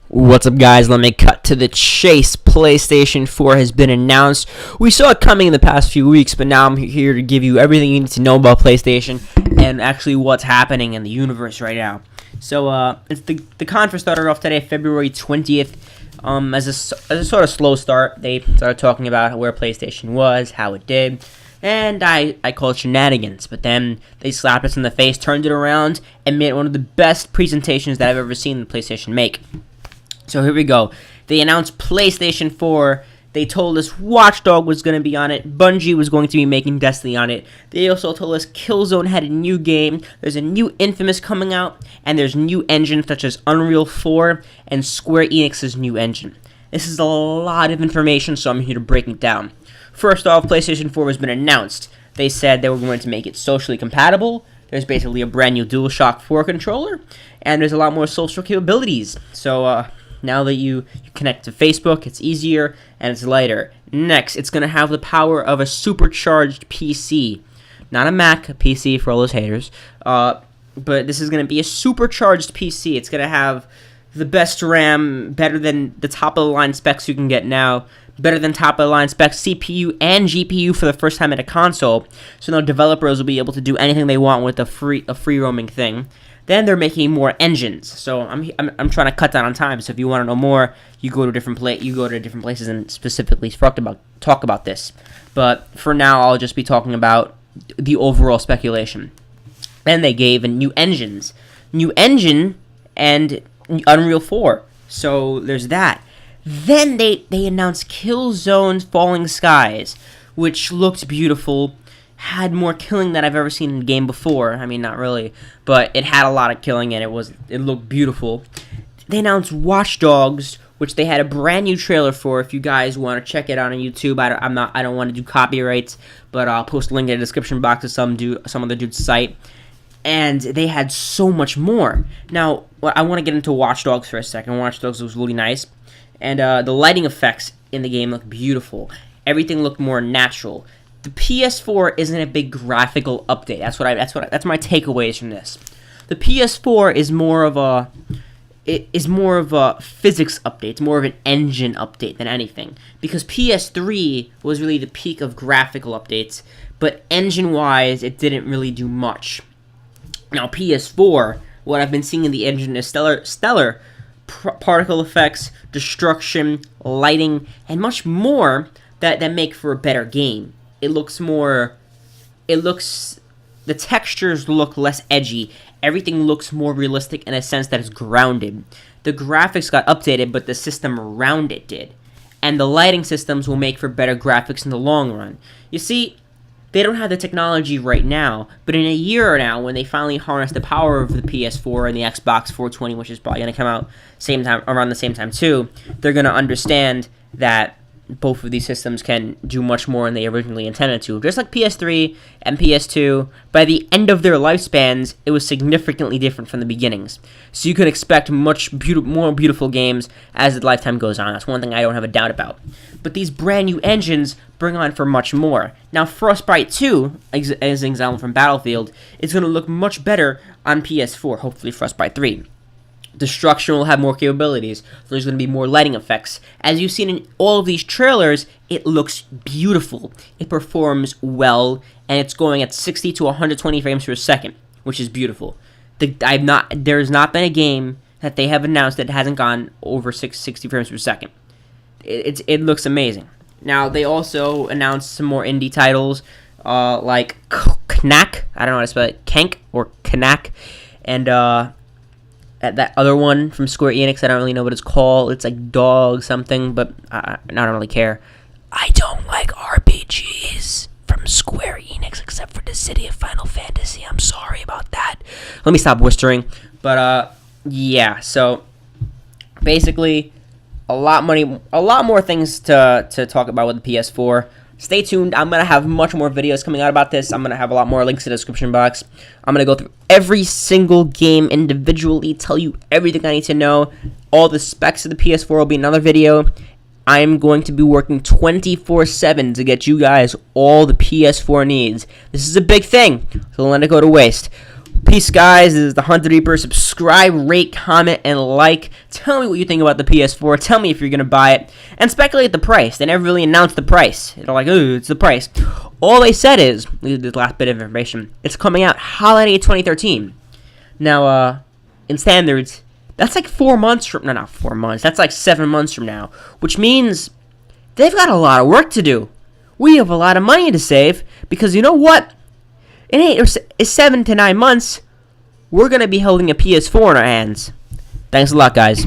What's up, guys? Let me cut to the chase. PlayStation 4 has been announced. We saw it coming in the past few weeks, but now I'm here to give you everything you need to know about PlayStation and actually what's happening in the universe right now. So, it's the conference started off today, February 20th. As a sort of slow start, they started talking about where PlayStation was, how it did, and I call it shenanigans. But then they slapped us in the face, turned it around, and made one of the best presentations that I've ever seen the PlayStation make. So here we go. They announced PlayStation 4. They told us Watch Dogs was going to be on it. Bungie was going to be making Destiny on it. They also told us Killzone had a new game. There's a new Infamous coming out. And there's new engines such as Unreal 4 and Square Enix's new engine. This is a lot of information, so I'm here to break it down. First off, PlayStation 4 has been announced. They said they were going to make it socially compatible. There's basically a brand new DualShock 4 controller. And there's a lot more social capabilities. So, now that you connect to Facebook, it's easier and it's lighter. Next, it's going to have the power of a supercharged PC. Not a Mac, a PC for all those haters. But this is going to be a supercharged PC. It's going to have the best RAM, better than the top-of-the-line specs you can get now. Better than top-of-the-line specs, CPU and GPU for the first time in a console. So now developers will be able to do anything they want with a free-roaming thing. Then they're making more engines. So I'm trying to cut down on time. So if you want to know more, you go to different places and specifically talk about this. But for now, I'll just be talking about the overall speculation. Then they gave new engines, new engine, and Unreal 4. So there's that. Then they announced Killzone's Falling Skies, which looked beautiful. Had more killing than I've ever seen in a game before. I mean, not really, but it had a lot of killing and it looked beautiful. They announced Watch Dogs, which they had a brand new trailer for. If you guys want to check it out on YouTube, I don't want to do copyrights, but I'll post a link in the description box to some other dude's site. And they had so much more. Now, I want to get into Watch Dogs for a second. Watch Dogs was really nice, and the lighting effects in the game looked beautiful. Everything looked more natural. The PS4 isn't a big graphical update. That's my takeaways from this. The PS4 is more of a physics update. It's more of an engine update than anything, because PS3 was really the peak of graphical updates, but engine-wise, it didn't really do much. Now PS4, what I've been seeing in the engine is stellar particle effects, destruction, lighting, and much more that make for a better game. The textures look less edgy. Everything looks more realistic in a sense that it's grounded. The graphics got updated, but the system around it did. And the lighting systems will make for better graphics in the long run. You see, they don't have the technology right now, but in a year now, when they finally harness the power of the PS4 and the Xbox 420, which is probably going to come out around the same time too, they're going to understand that both of these systems can do much more than they originally intended to. Just like PS3 and PS2, by the end of their lifespans, it was significantly different from the beginnings. So you can expect much more beautiful games as the lifetime goes on. That's one thing I don't have a doubt about. But these brand new engines bring on for much more. Now, Frostbite 2, as an example from Battlefield, is going to look much better on PS4, hopefully Frostbite 3. Destruction will have more capabilities. There's going to be more lighting effects. As you've seen in all of these trailers, it looks beautiful. It performs well, and it's going at 60 to 120 frames per second, which is beautiful. There's not been a game that they have announced that hasn't gone over 60 frames per second. It looks amazing. Now, they also announced some more indie titles, like Knack. I don't know how to spell it. Kank or Knack. And, that other one from Square Enix, I don't really know what it's called. It's like Dog something, but I don't really care. I don't like RPGs from Square Enix except for the City of Final Fantasy. I'm sorry about that. Let me stop whispering. But yeah, so basically a lot more things to talk about with the PS4. Stay tuned. I'm going to have much more videos coming out about this. I'm going to have a lot more links in the description box. I'm going to go through every single game individually, tell you everything I need to know. All the specs of the PS4 will be another video. I am going to be working 24/7 to get you guys all the PS4 needs. This is a big thing, so don't let it go to waste. Peace, guys. This is the Hunter Reaper. Subscribe, rate, comment, and like. Tell me what you think about the PS4. Tell me if you're going to buy it. And speculate the price. They never really announced the price. They're like, oh, it's the price. All they said is, the last bit of information, it's coming out holiday 2013. Now, in standards, that's like 4 months from, no, not 4 months. That's like 7 months from now. Which means they've got a lot of work to do. We have a lot of money to save. Because you know what? In 8 or 7 to 9 months, we're going to be holding a PS4 in our hands. Thanks a lot, guys.